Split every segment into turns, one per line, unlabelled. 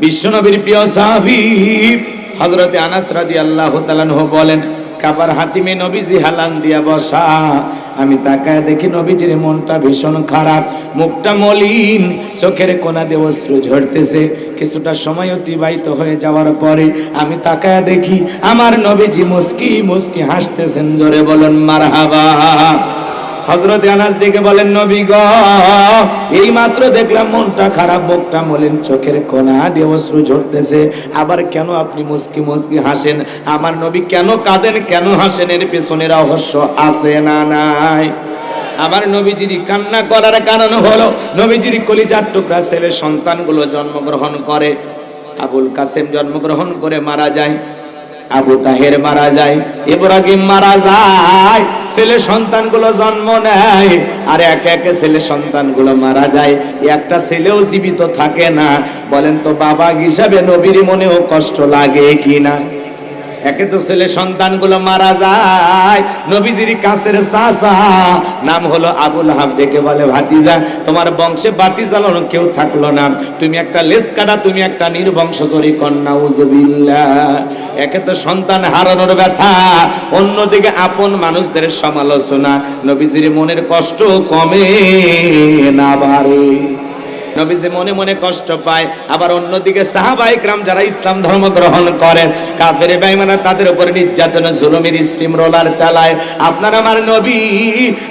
বিশ্বনবীর প্রিয় সাহাবী হযরতে আনাস রাদিয়াল্লাহু তাআলা আনহু বলেন, কাবার হাতিমে নবীজি হালান দিয়া বসা, আমি তাকায় দেখি নবীজির মনটা ভীষণ খারাপ, মুখটা মলিন, চোখের কোনা দিয়ে অশ্রু ঝরতেছে। কিছুটা সময় অতিবাহিত হয়ে যাওয়ার পরে আমি তাকায় দেখি আমার নবীজি মুস্কি মুস্কি হাসতেছেন। জোরে বলেন মারহাবা। হযরতে আনাস দেখে বলেন, নবী গো, এই মাত্র দেখলাম মনটা খারাপ, মুখটা মলিন, চোখের কোনা দিয়ে অশ্রু ঝরতেছে, আবার কেন আপনি মুস্কি মুস্কি হাসেন? আমার নবী কেন কাঁদেন, কেন হাসেন? এর পেছনে রহস্য আছে না নাই? আমার নবীজির কান্না করার কারণ হলো নবীজির কলিজার টুকরা ছেলে সন্তানগুলো জন্মগ্রহণ করে। আবুল কাসেম জন্মগ্রহণ করে মারা যায়, আবু তাহের মারা যায়, ইব্রাহিম মারা যায়, ছেলে সন্তানগুলো জন্ম নেয়, আর একে একে ছেলে সন্তানগুলো মারা যায়, একটা ছেলেও জীবিত থাকে না। বলেন তো বাবা হিসাবে নবীর মনেও কষ্ট লাগে কিনা? একে তো ছেলে সন্তানগুলো মারা যায়, নবীজির কাছের চাচা নাম হলো আবু লাহাব ডেকে বলে, ভাতিজা, তোমার বংশে বাতি জ্বালানো কেউ থাকলো না, তুমি একটা লেজ কাটা, তুমি একটা নির্বংশচরী কন্যা, উযবিল্লাহ। একে তো সন্তান হারানোর ব্যথা, অন্যদিকে আপন মানুষদের সমালোচনা, নবীজির মনের কষ্ট কমে না বাড়ে। নবীজি মনে মনে কষ্ট পায়। আবার অন্যদিকে সাহাবায়ে কেরাম যারা ইসলাম ধর্ম গ্রহণ করে, কাফের বেঈমান তাদের উপর নির্যাতন জুলুমের স্টিম রোলার চালায়। আপনার আমার নবী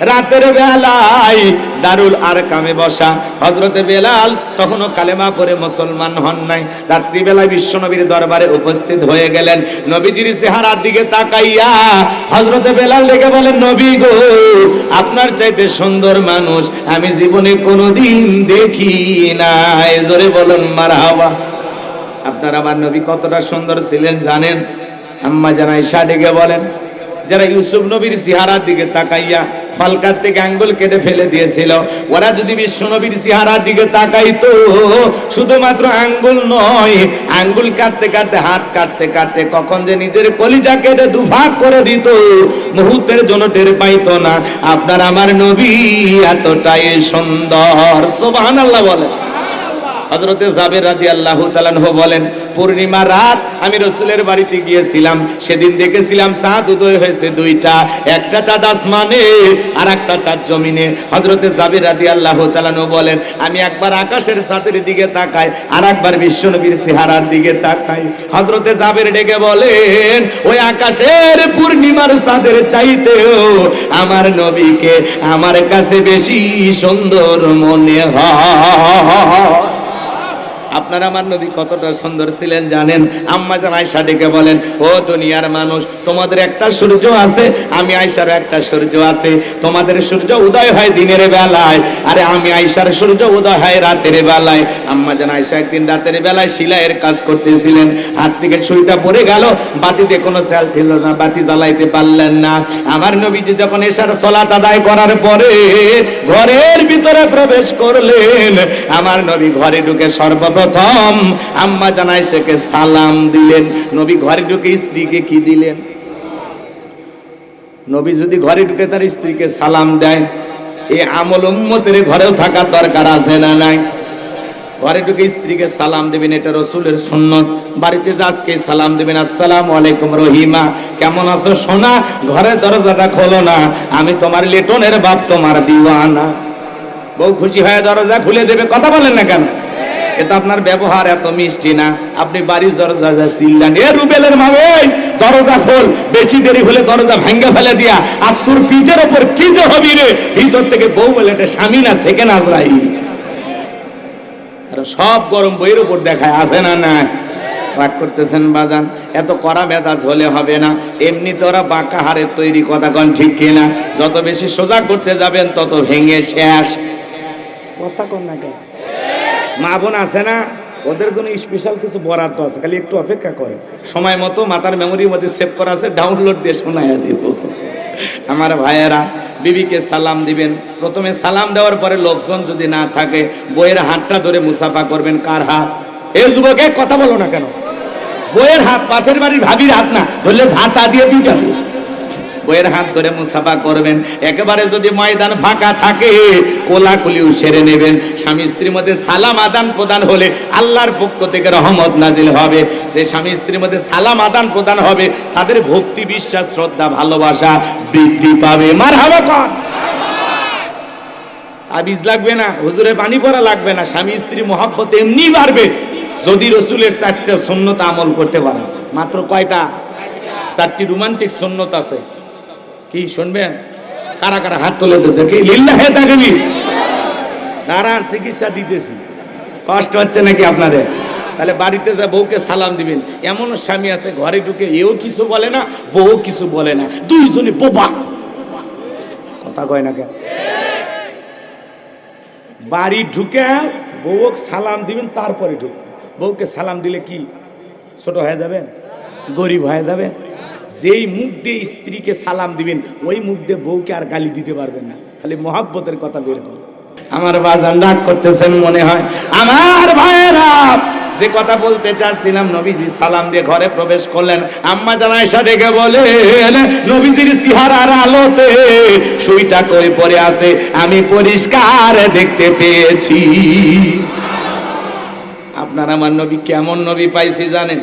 রাতের বেলায় দারুল আরকামে বসা, হযরতে বেলাল তখনও কালেমা পড়ে মুসলমান হন নাই, রাত্রি বেলায় বিশ্ব নবীর দরবারে উপস্থিত হয়ে গেলেন। নবীজির চেহারার দিকে তাকাইয়া হযরতে বেলাল ডেকে বলেন, নবী গো, আপনার চাইতে সুন্দর মানুষ আমি জীবনে কোনোদিন দেখি নাই। জোরে বলুন মারহাবা। আপনার আমার নবী কতটা সুন্দর ছিলেন জানেন? আম্মা জান আয়েশা ডেকে বলেন, যারা ইউসুফ নবীর চেহারার দিকে তাকাইয়া ফালকার থেকে আঙ্গুল কেটে ফেলে দিয়েছিল, ওরা যদি বিশ্ব নবীর চেহারার দিকে তাকাইতো, শুধুমাত্র আঙ্গুল নয়, আঙ্গুল কাটতে কাটতে, হাত কাটতে কাটতে কখন যে নিজের কলিজা কেটে দুভাগ করে দিত, মুহূর্তের জন্য টের পাইতো না। আপনার আমার নবী এতটাই সুন্দর। সুবহানাল্লাহ বলেন। হযরতে জাবের রাদিয়াল্লাহু তাআলা আনহু বলেন, পূর্ণিমা রাত আমি রাসূলের বাড়িতে গিয়েছিলাম, সেদিন দেখেছিলাম চাঁদ উদয় হয়েছে দুইটা, একটা চাঁদ আসমানে আর একটা চাঁদ জমিনে। হযরতে জাবের রাদিয়াল্লাহু তাআলা আনহু বলেন, আমি একবার আকাশের চাঁদের দিকে তাকাই, আর একবার বিশ্বনবীর চেহারার দিকে তাকাই। হযরতে জাবের ডেকে বলেন, ওই আকাশের পূর্ণিমার চাঁদের চাইতেও আমার নবীকে আমার কাছে বেশি সুন্দর মনে হয়। আপনার আমার নবী কতটা সুন্দর ছিলেন জানেন? আম্মা জান আয়েশা ডেকে বলেন, ও দুনিয়ার মানুষ, তোমাদের একটা সূর্য আছে, আমি আয়েশার একটা সূর্য আছে। তোমাদের সূর্য উদয় হয় দিনের বেলায়, আরে আমি আয়েশার সূর্য উদয় হয় রাতের বেলায়। আম্মা জান আয়েশা একদিন রাতের বেলায় সেলাইয়ের কাজ করতেছিলেন, হাত থেকে সুইটা পড়ে গেল, বাতিতে কোনো সেল ছিল না, বাতি জ্বালাইতে পারলেন না। আমার নবীজি যখন এশার সালাত আদায় করার পরে ঘরের ভিতরে প্রবেশ করলেন, আমার নবী ঘরে ঢুকে সর্বপ্রথম আম্মা জান আয়েশাকে সালাম দিলেন। নবী ঘরে ঢুকে স্ত্রীকে কি দিলেন? নবী যদি ঘরে ঢুকে তার স্ত্রীকে সালাম দেয়, এই আমল উম্মতের ঘরেও থাকা দরকার আছে না নাই? ঘরে ঢুকে স্ত্রীকে সালাম দিবেন, এটা রাসূলের সুন্নাত। বাড়িতে আজকে সালাম দিবেন, আসসালামু আলাইকুম রহিমা, কেমন আছো সোনা? ঘরের দরজাটা খোলো না, আমি তোমার লিটনের বাপ, তোমার দিওয়ানা। বউ খুশি হয়ে দরজা খুলে দেবে, কথা বলেন না কেন? এটা আপনার ব্যবহার এত মিষ্টি না। আপনি বাড়ির দরজা চিল্লান, এ রুবেলের মা, এই দরজা খোল, বেশি দেরি হলে দরজা ভাঙ্গা ফেলে দিয়া আজ তোর পিঠের ওপর কি যে হবি রে। ভিতর থেকে বউ বলে, এটা স্বামী না সেকেন্ড আজরাইল। সব গরম বইয়ের উপর দেখায়, আছে না না? রাগ করতেছেন বাজান, এত কড়া মেজাজ হলে হবে না। এমনিতে ওরা বাঁকা হারের তৈরি, কথা কন ঠিক কিনা? যত বেশি সোজা করতে যাবেন তত ভেঙে শেষ। কথা কন না কেন? মা বোন আছে না, ওদের জন্য স্পেশাল কিছু বরাদ্দ আছে, খালি একটু অপেক্ষা করে, সময় মতো মাথার মেমোরির মধ্যে সেভ করা আছে, ডাউনলোড দিয়ে শোনাইয়া দিব। আমার ভাইয়েরা, বিবিকে সালাম দিবেন, প্রথমে সালাম দেওয়ার পরে লোকজন যদি না থাকে বইয়ের হাতটা ধরে মুসাফা করবেন। কার হাত? এই যুবকে কথা বলো না কেন? বইয়ের হাত, পাশের বাড়ির ভাবির হাত না, ধরলে হাত দিয়ে দুইটা বইয়ের হাত ধরে মুসাফা করবেন। একেবারে যদি ময়দান ফাঁকা থাকে কোলাকুলিও সেরে নেবেন। স্বামী স্ত্রীর মধ্যে সালাম আদান প্রদান হলে আল্লাহর পক্ষ থেকে রহমত নাজিল হবে। সে স্বামী স্ত্রীর মধ্যে সালাম আদান প্রদান হবে, তাদের ভক্তি, বিশ্বাস, শ্রদ্ধা, ভালোবাসা বৃদ্ধি পাবে। মারহাবা কোন? তাবিজ লাগবে না, হুজুরে পানি পড়া লাগবে না, স্বামী স্ত্রী মহব্বত এমনি বাড়বে যদি রসুলের 4টা সুন্নত আমল করতে পারে। মাত্র কয়টা? 4টি রোমান্টিক সুন্নত আছে। কি শুনবেন? কারা কারা হাত তুলে দিতে কি লিল্লাহে তাকবীর। দাঁড়ান, চিকিৎসা দিতেছি। কষ্ট হচ্ছে নাকি আপনাদের? তাহলে বাড়িতে যা বউকে সালাম দিবেন। এমন স্বামী আছে ঘরে ঢুকে এও কিছু বলে না, বউ কিছু বলে না, দুইজনে বোবা। কথা কয় না কেন? বাড়ি ঢুকে বউক সালাম দিবেন, তারপরে ঢুকে। বউকে সালাম দিলে কি ছোট হয়ে যাবেন? গরিব হয়ে যাবেন? যেই মুখ দিয়ে স্ত্রীকে সালাম দিবেন ওই মুখ দিয়ে বউকে আর গালি দিতে পারবেন না, খালি মহব্বতের কথা বের হবে। আমার বাজান রাগ করতেছেন মনে হয়। আমার ভাইয়েরা, যে কথা বলতে চাচ্ছিলাম, নবীজি সালাম দিয়ে ঘরে প্রবেশ করলেন। আম্মা জান আয়েশা ডেকে বলেন, নবীজির চেহারার আলোতে সুইটা কই পড়ে আছে আমি পরিষ্কার দেখতে পেয়েছি। আপনার আমার নবী কেমন নবী পাইছি জানেন?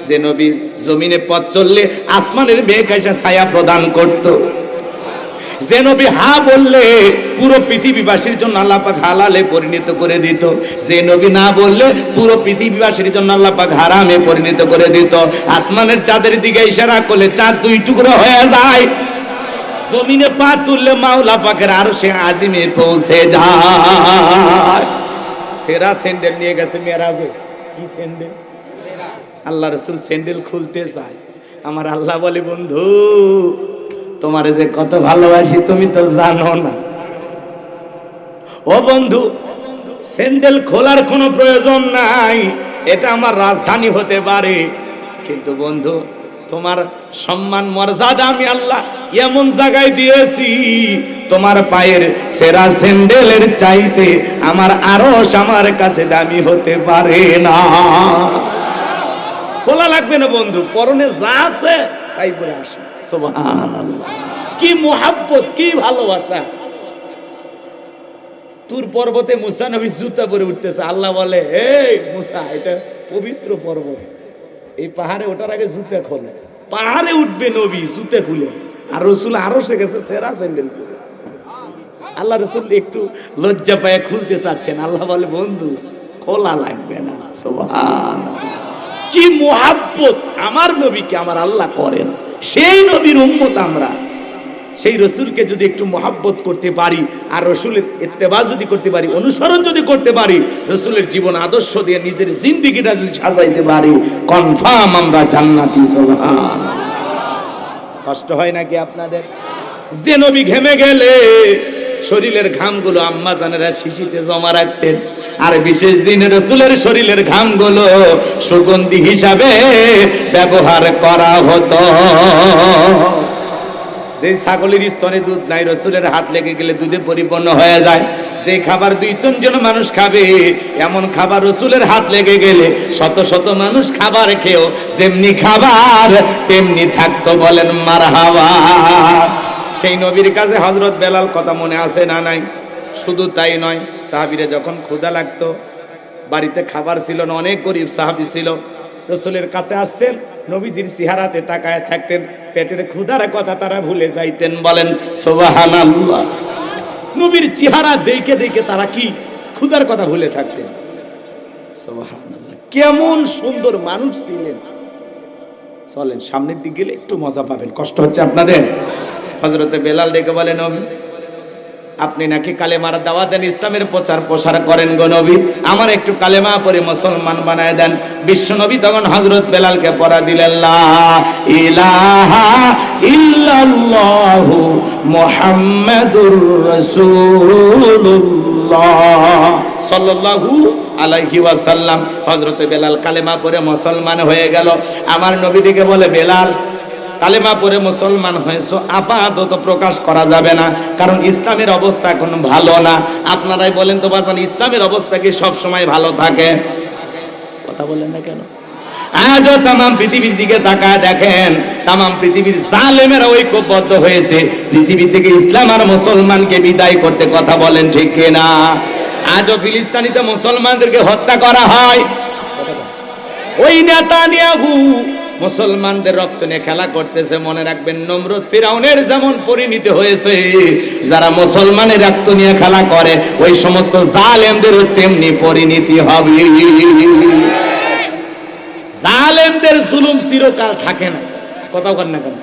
যে নবী জমিনে পথ চললে আসমানের মেঘ এসে ছায়া প্রদান করত। যে নবী হা বললে পুরো পৃথিবীবাসীর জন্য আল্লাহ পাক হালালে পরিণত করে দিত। যে নবী না বললে পুরো পৃথিবীবাসীর জন্য আল্লাহ পাক হারামে পরিণত করে দিত। আসমানের চাঁদের দিকে ইশারা করলে চাঁদ 2 টুকরো হয়ে যায়। জমিনে পা তুললে মাওলা পাকের আরশে আজিমে পৌঁছে যায়। সেরা স্যান্ডেল নিয়ে গেছে মেরাজে। কি স্যান্ডেল? আল্লাহ রাসূল স্যান্ডেল খুলতে চায়। আমার আল্লাহ বলে, বন্ধু তোমারে যে কত ভালোবাসি তুমি তো জানো না। ও বন্ধু, স্যান্ডেল খোলার কোনো প্রয়োজন নাই, এটা আমার রাজধানী হতে পারে, কিন্তু বন্ধু তোমার সম্মান মর্যাদা আমি আল্লাহ এমন জায়গায় দিয়েছি, তোমার পায়ের সেরা স্যান্ডেলের চাইতে আমার আরশ আমার কাছে দামি হতে পারে না। খোলা লাগবে না বন্ধু, পরনে যা আছে তাই পরে আসে। সুবহানাল্লাহ, কি মুহাব্বত, কি ভালোবাসা। তুর পর্বতে মুসা নবী জুতা পরে উঠতেছে। আল্লাহ বলে, এই মুসা, এটা পবিত্র পর্বত, এই পাহাড়ে ওঠার আগে জুতা খোলে। পাহাড়ে উঠবে নবী জুতা খুলে, আর রসুল আরো সে গেছে সেরা স্যান্ডেল খুলে। আল্লাহ রসুল একটু লজ্জা পায়ে খুলতে চাচ্ছেন। আল্লাহ বলে, বন্ধু খোলা লাগবে না। সুবহানাল্লাহ, কি মুহাব্বত আমার নবীকে আমার আল্লাহ করেন। সেই নবীর উম্মত আমরা। সেই রসুলকে যদি একটু মহাব্বত করতে পারি, আর রসুলের ইত্তেবা যদি করতে পারি, অনুসরণ যদি করতে পারি, রসুলের জীবন আদর্শ দিয়ে নিজের জিন্দেগিটা যদি সাজাইতে পারি, কনফার্ম আমরা জান্নাতি। সুবহানাল্লাহ, কষ্ট হয় নাকি আপনাদের? যে নবী ঘেমে গেলে শরীরের ঘামগুলো আম্মা জানেরা শিশিতে জমা রাখতেন, আর বিশেষ দিনে রসুলের শরীরের ঘামগুলো সুগন্ধি হিসাবে ব্যবহার করা হতো। যে ছাগলের স্তনে দুধ নাই, রসুলের হাত লেগে গেলে দুধে পরিপূর্ণ হয়ে যায়। যে খাবার 2 জন মানুষ খাবে, এমন খাবার রসুলের হাত লেগে গেলে শত শত মানুষ খাবার খেয়েও যেমনি খাবার তেমনি থাকতো। বলেন মারহাবা। সেই নবীর কাছে হযরত বেলাল কথা মনে আছে না নাই? শুধু তাই নয়, সাহাবীরা যখন ক্ষুধা লাগতো, বাড়িতে খাবার ছিল না, অনেক গরিব সাহাবী ছিল, রসুলের কাছে আসতেন, নবীজির চেহারাতে তাকায় থাকতেন, পেটের ক্ষুধার কথা তারা ভুলে যাইতেন। বলেন সুবহানাল্লাহ। নবীর চেহারা দেখে দেখে তারা কি ক্ষুধার কথা ভুলে থাকতেন। সুবহানাল্লাহ, কেমন সুন্দর মানুষ ছিলেন। চলেন সামনের দিকে গেলে একটু মজা পাবেন। কষ্ট হচ্ছে আপনাদের? হযরতে বেলাল ডেকে বলেন, নবী আপনি নাকি কালেমার দাওয়াত দেন, ইসলামের প্রচার প্রসার করেন গো নবী, আমার একটু কালেমা পড়ে মুসলমান বানায় দেন। বিশ্ব নবী তখন হযরত বেলালকে পড়া দিলেন, লা ইলাহা ইল্লাল্লাহু মুহাম্মাদুর রাসূলুল্লাহ সাল্লাল্লাহু আলাইহি ওয়াসাল্লাম। হযরত বেলাল কালেমা পড়ে মুসলমান হয়ে গেল। আমার নবী ডেকে বলে, বেলাল কালেমা পড়ে মুসলমান হয়েছো, আপাতত প্রকাশ করা যাবে না, কারণ ইসলামের অবস্থা এখন ভালো না। আপনারাই বলেন তো বাজান, ইসলামের অবস্থা কি সব সময় ভালো থাকে? কথা বলেন না কেন? আজও তাম পৃথিবীর দিকে তাকায় দেখেন, তাম পৃথিবীর জালেমেরা ঐক্যবদ্ধ হয়েছে পৃথিবী থেকে ইসলাম আর মুসলমানকে বিদায় করতে। কথা বলেন ঠিক কিনা? আজও ফিলিস্তিনিতে মুসলমানদেরকে হত্যা করা হয়। ওই নেতানিয়াহু মুসলমানদের রক্ত নিয়ে খেলা করতেছে। মনে রাখবেন, নমরুদ ফিরাউনের যেমন পরিণতি হয়েছে, যারা মুসলমানের রক্ত নিয়ে খেলা করে ওই সমস্ত জালেমদের তেমনি পরিণতি হবে। জালেমদের জুলুম চিরকাল থাকে না। কথা বলেন না কেন?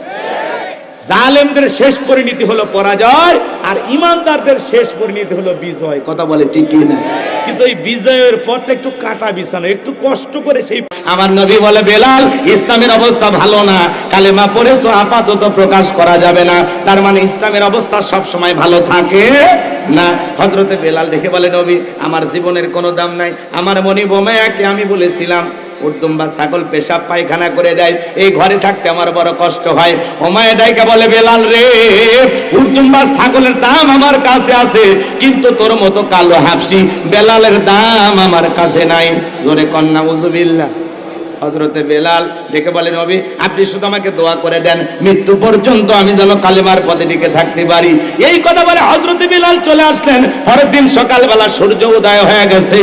জালেমদের শেষ পরিণতি হলো পরাজয়, আর ইমানদারদের শেষ পরিণতি হলো বিজয়। কথা বলে ঠিক কি না? কিন্তু এই বিজয়ের পরটা একটু কাটা বিছানো, একটু কষ্ট করে সেই। আমার নবী বলে, বেলাল, ইসলামের অবস্থা ভালো না, কালেমা পড়েছো আপাতত প্রকাশ করা যাবে না, তার মানে ইসলামের অবস্থা সব সময় ভালো থাকে না। হযরতে বেলাল দেখে বলে, নবী, আমার জীবনের কোনো দাম নাই। আমার মনি বোমায়াকে আমি বলেছিলাম উর্দুম্বা ছাগল পেশাব পায়খানা করে দেয়, এই ঘরে থাকতে আমার বড় কষ্ট হয়। ওমায়ে ডাইকা বলে, বেলাল রে, উর্দুম্বা ছাগলের দাম আমার কাছে আছে, কিন্তু তোর মতো কালো হাফসি বেলালের দাম আমার কাছে নাই। জোরে কন্যা উযুবিল্লাহ। হযরতে বেলাল ডেকে বলেন, নবী, আপনি শুধু আমাকে দোয়া করে দেন, মৃত্যু পর্যন্ত আমি যেন কালেমার পথে টিকে থাকতে পারি। এই কথা বলে হযরতে বেলাল চলে আসলেন। পরের দিন সকালবেলা সূর্য উদয় হয়ে গেছে,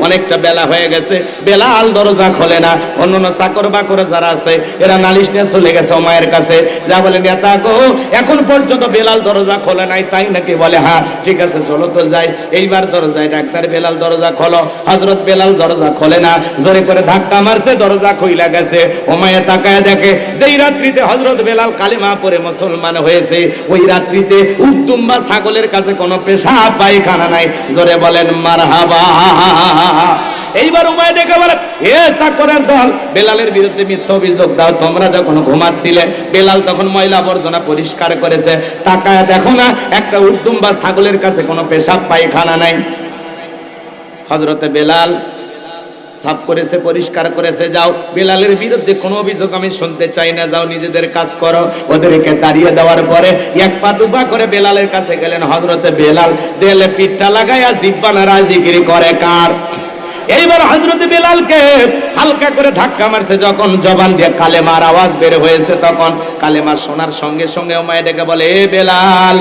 অনেকটা বেলা হয়ে গেছে। বেলাল দরজা খোলে না। অন্যান্য চাকর বাকর যারা আছে এরা নালিশ নিয়ে চলে গেছে ওমায়ের কাছে, যা বলে, নেতা গো, এখন পর্যন্ত বেলাল দরজা খোলে নাই, তাই নাকি? বলে, হ্যাঁ, ঠিক আছে, চলো তো যাই। এইবার দরজায় ডাক্তার, বেলাল দরজা খোলো। হযরত বেলাল দরজা খোলে না, জোরে করে ধাক্কা মারছে, দরজা খুইলা গেছে। ওমায়ে তাকায় দেখে, যেই রাত্রিতে হযরত বেলাল কালিমা পড়ে মুসলমান হয়েছে, ওই রাত্রিতে উদ্দুম্বা ছাগলের কাছে কোনো পেশাব পায়খানা নাই। জোরে বলেন মারহাবা। এইবার উমায়ে দেখে বলে, হে চাকরের দল, বেলালের বিরুদ্ধে মিথ্যা অভিযোগ দাও। তোমরা যখন ঘুমাচ্ছিলে, বেলাল তখন ময়লা আবর্জনা পরিষ্কার করেছে, তাকায় দেখো না একটা উদ্দুম্বা ছাগলের কাছে কোনো পেশাব পায়খানা নাই। হযরতে বেলাল সাফ করেছে, পরিষ্কার করেছে, যাও, বেলালের বিরুদ্ধে কোনো অভিযোগ আমি শুনতে চাই না, যাও, নিজেদের কাজ করো। ওদেরকে তাড়িয়ে দেওয়ার পরে এক পা দুপা করে বেলালের কাছে গেলেন। হযরতে বেলাল দেলে পিঠটা লাগাইয়া জিব্বা নারাজিগিরি করে কার? এইবার হযরতে বেলালকে হালকা করে ধাক্কা মারছে। যখন জবান দিয়ে কালেমার আওয়াজ বের হয়েছে, তখন কালেমা শোনার সঙ্গে সঙ্গে ওমায়ে ডেকে বলে, এ বেলাল,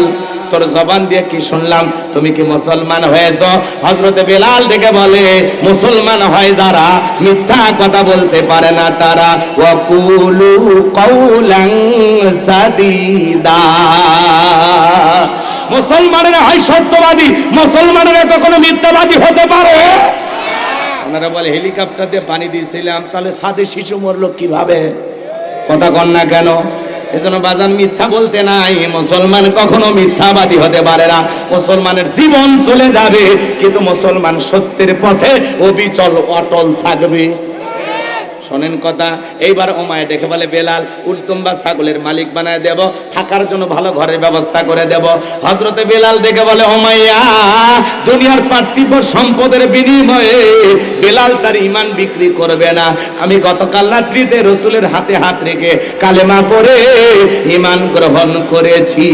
তোর জবান দিয়ে কি শুনলাম? তুমি কি মুসলমান হয়েছ? হযরতে বেলাল ডেকে বলে, মুসলমান হয় যারা মিথ্যা কথা বলতে পারে না তারা। ওয়াকুলু কাউলান সাদীদা। মুসলমানেরা হয় সত্যবাদী, মুসলমানেরা কখনো মিথ্যাবাদী হতে পারে? ওনারা বলে, হেলিকপ্টার দিয়ে পানি দিয়েছিলাম, তাহলে সাথে শিশু মরলো কিভাবে? কথা কন না কেন? এজন্য বাজান মিথ্যা বলতে নাই। মুসলমান কখনো মিথ্যাবাদী হতে পারে না। মুসলমানের জীবন চলে যাবে, কিন্তু মুসলমান সত্যের পথে অবিচল অটল থাকবে। শোনেন কথা। এইবার ওমায়ে দেখে বলে, বেলাল, উল্টুম্বা ছাগলের মালিক বানায় দেব, থাকার জন্য ভালো ঘরের ব্যবস্থা করে দেব। হযরতে বেলাল দেখে বলে, ওমাইয়া, দুনিয়ার পার্থিব সম্পদের বিনিময়ে বেলাল তার ঈমান বিক্রি করবে না। আমি গতকাল রাত্রিতে রাসূলের হাতে হাত রেখে কালেমা পড়ে ঈমান গ্রহণ করেছি।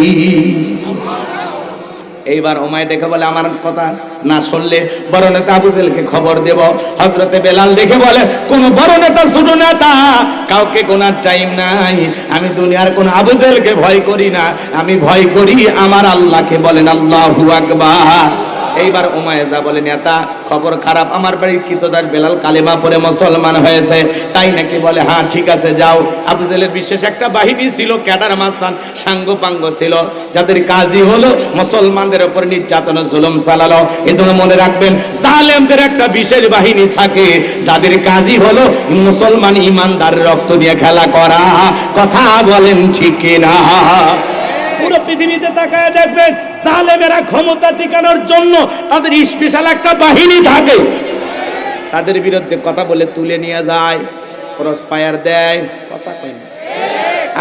এইবার ওমায়ে দেখে বলে, আমার কথা না শুনলে বড় নেতা আবু জেহেলকে খবর দেব। হযরতে বেলাল দেখে বলে, কোন বড় নেতা ছোট নেতা কাউকে গোনার টাইম নাই। আমি দুনিয়ার কোন আবু জেহেলকে ভয় করি না, আমি ভয় করি আমার আল্লাহকে। বলেন আল্লাহু আকবার। এইবার উমাইয়া বলে, নেতা, খবর খারাপ, আমার বাড়ির কৃতদাস বেলাল কালেমা পড়ে মুসলমান হয়েছে। তাই নাকি? বলে, হ্যাঁ, ঠিক আছে, যাও। আবু জেহেলের বিশেষ একটা বাহিনী ছিল, ক্যাডার মাস্তান সাঙ্গ পাঙ্গ ছিল, যাদের কাজই হলো মুসলমানদের উপর নির্যাতন জুলুম চালানো। এজন্য মনে রাখবেন, জালেমদের একটা বিশেষ বাহিনী থাকে, যাদের কাজই হলো মুসলমান ইমানদারের রক্ত নিয়ে খেলা করা। কথা বলেন ঠিক কিনা? পুরো পৃথিবীতে তাকায় দেখবেন, জালেমেরা ক্ষমতা টিকানোর জন্য তাদের স্পেশাল একটা বাহিনী থাকে। তাদের বিরুদ্ধে কথা বলে তুলে নিয়ে যায়, ক্রস ফায়ার দেয়, কথা কয় না,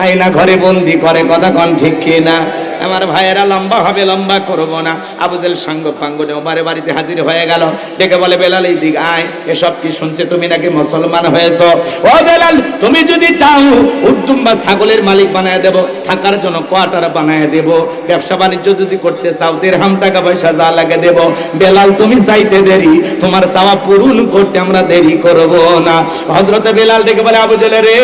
আয়না ঘরে বন্দি করে। কথা কন ঠিক কিনা? আমার ভাইয়েরা লম্বা হবে, লম্বা করব না। আবু জেহেল সাঙ্গ পাঙ্গনে ওমরের বাড়িতে হাজির হয়ে গেল, ডেকে বলে বেলাল এই দিক আয়, এসব কি শুনছে তুমি নাকি মুসলমান হয়েছো? ও বেলাল, তুমি যদি চাও উর্দুম বা ছাগলের মালিক বানায় দেব, থাকার জন্য কোয়ার্টার বানায় দেব, ব্যবসা বাণিজ্য যদি করতে চাও দিরহাম টাকা পয়সা যা লাগে দেব। বেলাল তুমি চাইতে দেরি, তোমার চাওয়া পূরণ করতে আমরা দেরি করব না। হযরতে বেলাল ডেকে বলে আবু জেহেল রে,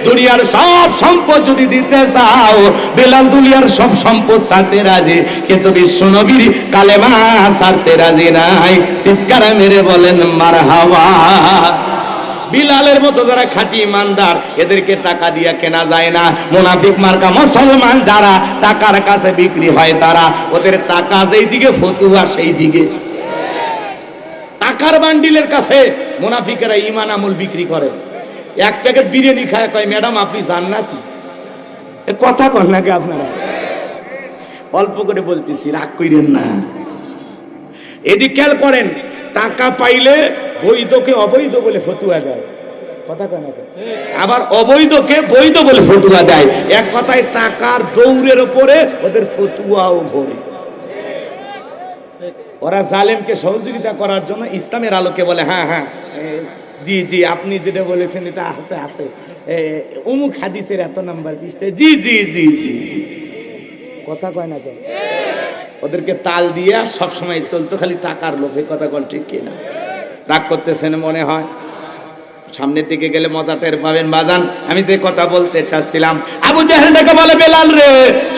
দুনিয়ার সব সম্পদ যদি দিতে চাও, বেলাল দুনিয়ার সব সম্পদ ছাড়তে রাজি, কিন্তু বিশ্ব নবীর কালেমা ছাড়তে রাজি নাই। চিৎকার মেরে বলেন মারহাবা। বিলালের মতো যারা খাঁটি ইমানদার, এদেরকে টাকা দিয়ে কেনা যায় না। মুনাফিক মার্কা মুসলমান যারা টাকার কাছে বিক্রি হয়, তারা ওদের টাকা যেই দিকে ফতুয়া সেই দিকে। টাকার বান্ডিলের কাছে মুনাফিকেরা ঈমান আমল বিক্রি করে। এক প্যাকেট বিরিয়ানি খায়, কয় ম্যাডাম আপনি জান্নাতি। এ কথা কন নাকি আপনারা? অল্প করে বলতেছি, রাগ কইরেন না। এদিক খেয়াল করেন, টাকা পাইলে বৈধকে অবৈধ বলে ফতুয়া দেয়, কথা কয় না? আবার অবৈধকে বৈধ বলে ফতুয়া দেয়। এক কথায় টাকার দৌড়ের উপরে ওদের ফতুয়াও ঘোরে। ওরা জালেমকে সহযোগিতা করার জন্য ইসলামের আলোকে বলে হ্যাঁ হ্যাঁ জি জি আপনি যেটা বলেছেন এটা আছে আছে, অমুক হাদিসের এত নাম্বার পৃষ্ঠায়, জি জি জি জি জি, কথা কয় না কেন? ওদেরকে তাল দিয়ে সবসময় চলতো খালি টাকার লোভে, কথা কন ঠিক কিনা? রাগ করতেছেন মনে হয়? সামনের দিকে গেলে মজা টের পাবেন বাজান। আমি যে কথা বলতে চাচ্ছিলাম, আবু জেহেল ডেকে বলে বেলাল রে,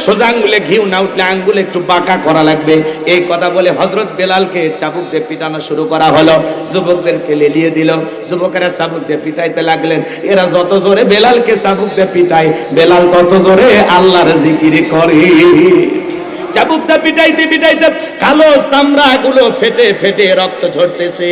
সোজা আঙ্গুলে ঘিউ না উঠলে আঙ্গুলে একটু বাঁকা করা লাগবে। এই কথা বলে হযরত বেলালকে চাবুক দিয়ে পিটানো শুরু করা হলো। যুবকদেরকে লেলিয়ে দিল, যুবকেরা চাবুক দিয়ে পিটাইতে লাগলেন। এরা যত জোরে বেলালকে চাবুক দিয়ে পিটায়, বেলাল তত জোরে আল্লাহর জিকির করে। চাবুকটা পিটাইতে পিটাইতে কালো চামড়া গুলো ফেটে ফেটে রক্ত ঝরতেছে।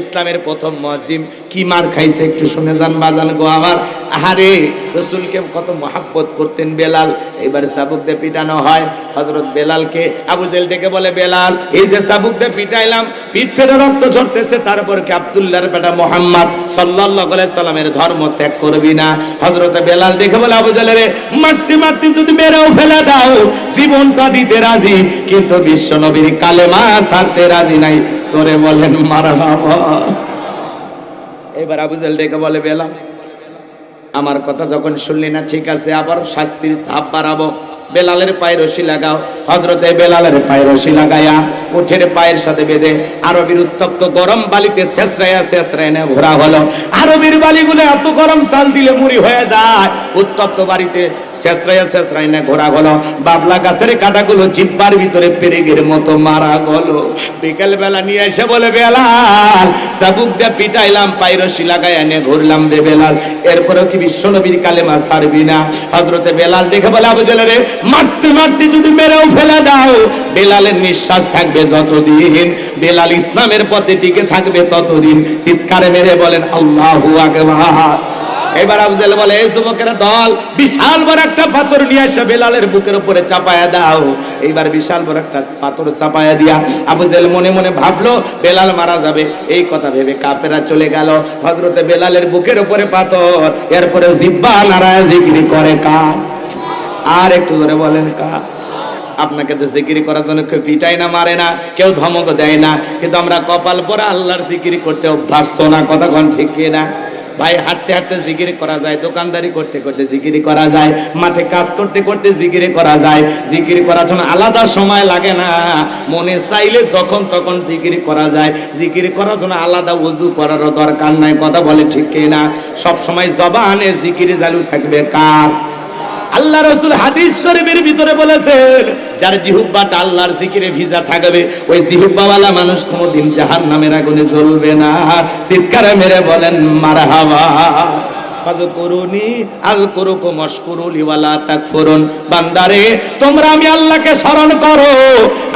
ইসলামের প্রথম মুয়াজ্জিন কি মার খাইছে একটু শুনে যান বাজান গো আমার। আহারে, রাসূলকে কত মহব্বত করতেন বেলাল। এবার চাবুক দিয়ে পিটানো হয় হযরত বেলালকে। আবু জেহেল ডেকে বলে বেলাল, এই যে চাবুক দিয়ে পিটাইলাম, পিঠ ফেটে রক্ত ঝরতেছে, তারপর কি আব্দুল্লাহর বেটা মুহাম্মদ সাল্লাল্লাহু আলাইহি সাল্লামের ধর্ম ত্যাগ করবি না? হযরত বেলাল ডেকে বলে আবু জেহেল রে, মারতে মারতে যদি মেরেও ফেলে দাও জীবনটা দিতে রাজি, কিন্তু বিশ্ব নবীর কালেমা ছাড়তে রাজি নাই। জোরে বলেন মারহাবা। এবার আবু জেহেল ডেকে বলে বেলাল, আমার কথা যখন শুনলি না, ঠিক আছে, আবার শাস্তির ধাপ বাড়াবো। বেলালের পায়ে রশি লাগাও। হযরতে বেলালের পায়ে রশি লাগায়া উঠের পায়ের সাথে বেঁধে আরবির উত্তপ্ত গরম বালিতে ছেঁচড়াইয়া ছেঁচড়াইয়া ঘোরা হলো। আরবির বালিগুলো এত গরম, চাল দিলে মুড়ি হয়ে যায়। উত্তপ্ত বাড়িতে ছেঁচড়াইয়া ছেঁচড়াইয়া ঘোরা হলো। বাবলা গাছের কাঁটাগুলো জিহ্বার ভিতরে পেরেকের মতো মারা গেল। বিকেল বেলা নিয়ে এসে বলে বেলাল, চাবুক দিয়ে পিটাইলাম, পায়ে রশি লাগাইয়া নিয়ে ঘুরলাম রে বেলাল, এরপরেও কি বিশ্ব নবীর কালেমা ছাড়বি না? হযরতে বেলাল দেখে বলে আবু জেহেল রে, মারতে মারতে যদি মেরেও ফেলে দাও, বেলালের নিঃশ্বাস থাকবে যতদিন, বেলাল ইসলামের পথে টিকে থাকবে ততদিন। চিৎকারে মেরে বলেন আল্লাহু আকবার। এবার আবু জেহেল বলে, এই যুবকেরা দল, বিশাল বড় একটা পাথর নিয়ে এসে বেলালের বুকের উপরে চাপায়া দাও। এইবার বিশাল বড় একটা পাথর চাপায়া দিয়া আবু জেহেল মনে মনে ভাবলো বেলাল মারা যাবে। এই কথা ভেবে কাফেরা চলে গেল। হযরতে বেলালের বুকের উপরে পাথর, এরপরে জিহ্বা নাড়ায় জিকির করে কার? আর একটু ধরে বলেন কার? আপনাকে তো জিকির করার জন্য কেউ পিটাই না, মারে না, কেউ ধমক দেয় না, কিন্তু আমরা কপাল পরে আল্লাহর জিকির করতে অভ্যস্ত না, কথা কোন ঠিক না? ভাই, হাঁটতে হাঁটতে জিকির করা যায়, দোকানদারি করতে করতে জিকির করা যায়, মাঠে কাজ করতে করতে জিকির করা যায়। জিকির করার জন্য আলাদা সময় লাগে না, মনে চাইলে যখন তখন জিকির করা যায়। জিকির করার জন্য আলাদা ওযু করারও দরকার নাই, কথা বলে ঠিক না? সব সময় জবানে জিকির চালু থাকবে কার? আল্লাহ রাসূল হাদিস শরীফের ভিতরে বলেছেন, যার জিহ্বাটা আল্লাহর জিকিরে ভিজা থাকবে, ওই জিহ্বাওয়ালা মানুষ কোনোদিন জাহান্নামের আগুনে জ্বলবে না। চিৎকারে মেরে বলেন মারহাবা। ফাযকুরুনি আযকুরুকুম ওয়াশকুরুলি ওয়ালা তাকফুরুন। বান্দারে, তোমরা আমি আল্লাহকে স্মরণ করো,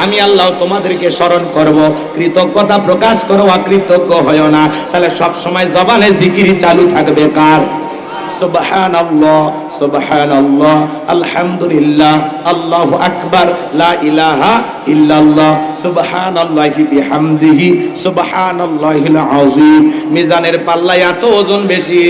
আমি আল্লাহ তোমাদেরকে স্মরণ করব। কৃতজ্ঞতা প্রকাশ করো, অকৃতজ্ঞ হয়ো না। তাহলে সব সময় জবানে জিকির চালু থাকবে কার? সুবহানাল্লাহ সুবহানাল্লাহ আলহামদুলিল্লাহ আল্লাহু আকবার লা ইলাহা ইল্লাল্লাহ সুবহানাল্লাহি বিহামদিহি সুবহানাল্লাহিল আযীম। মিজানের পাল্লায় এত ওজন বেশি,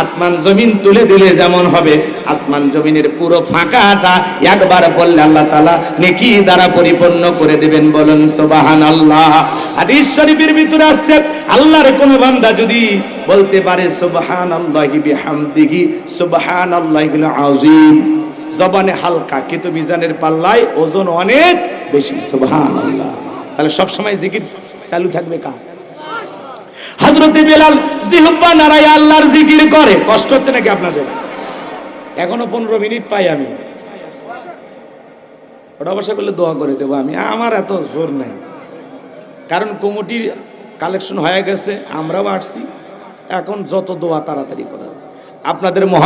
আসমান জমিন তুলে দিলে যেমন হবে, আসমান জমিনের পুরো ফাঁকাটা একবার বললে আল্লাহ তাআলা নেকি দ্বারা পরিপূর্ণ করে দিবেন। বলেন সুবহানাল্লাহ। হাদিস শরীফের ভিতরে আসছে, আল্লাহর কোন বান্দা যদি বলতে পারে সুবহানাল্লাহি বিহামদিহি সুবহানাল্লাহিল আযীম, জবানে হালকা কিন্তু মিজানের পাল্লায় ওজন অনেক বেশি। সুবহানাল্লাহ। তাহলে সব সময় জিকির চালু থাকবে কার? হযরতে বেলাল জিহ্বা নাড়ায় আল্লাহর জিকির করে। কষ্ট হচ্ছে নাকি আপনাদের? এখনো 15 মিনিট পাই আমি, ওটা অবশ্য করলে দোয়া করে দেবো আমি, আমার এত জোর নাই, কারণ কমিটির কালেকশন হয়ে গেছে, আমরাও আসছি, এখন যত দোয়া তাড়াতাড়ি করা আপনাদের মহা